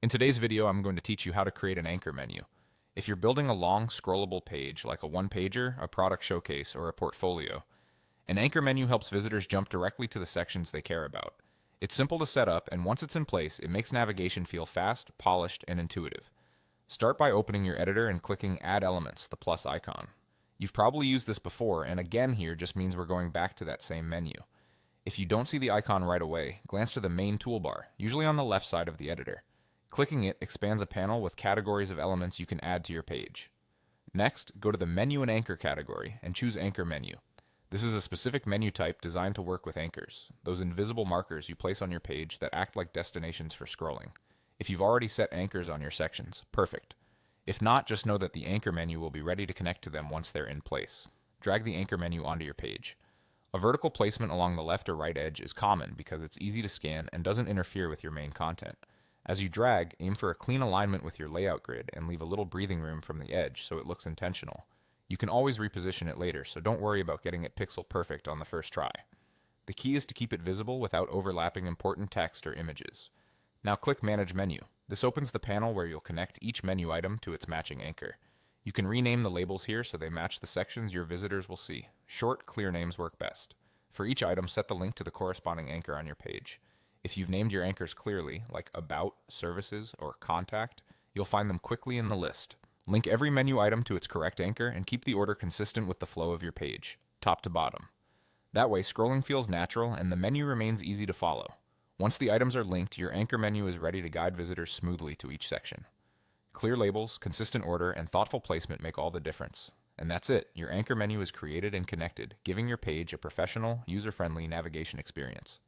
In today's video, I'm going to teach you how to create an anchor menu. If you're building a long, scrollable page like a one-pager, a product showcase, or a portfolio, an anchor menu helps visitors jump directly to the sections they care about. It's simple to set up, and once it's in place, it makes navigation feel fast, polished, and intuitive. Start by opening your editor and clicking Add Elements, the plus icon. You've probably used this before, and again here just means we're going back to that same menu. If you don't see the icon right away, glance to the main toolbar, usually on the left side of the editor. Clicking it expands a panel with categories of elements you can add to your page. Next, go to the Menu and Anchor category and choose Anchor Menu. This is a specific menu type designed to work with anchors, those invisible markers you place on your page that act like destinations for scrolling. If you've already set anchors on your sections, perfect. If not, just know that the anchor menu will be ready to connect to them once they're in place. Drag the anchor menu onto your page. A vertical placement along the left or right edge is common because it's easy to scan and doesn't interfere with your main content. As you drag, aim for a clean alignment with your layout grid and leave a little breathing room from the edge so it looks intentional. You can always reposition it later, so don't worry about getting it pixel perfect on the first try. The key is to keep it visible without overlapping important text or images. Now click Manage Menu. This opens the panel where you'll connect each menu item to its matching anchor. You can rename the labels here so they match the sections your visitors will see. Short, clear names work best. For each item, set the link to the corresponding anchor on your page. If you've named your anchors clearly, like About, Services, or Contact, you'll find them quickly in the list. Link every menu item to its correct anchor and keep the order consistent with the flow of your page, top to bottom. That way, scrolling feels natural and the menu remains easy to follow. Once the items are linked, your anchor menu is ready to guide visitors smoothly to each section. Clear labels, consistent order, and thoughtful placement make all the difference. And that's it. Your anchor menu is created and connected, giving your page a professional, user-friendly navigation experience.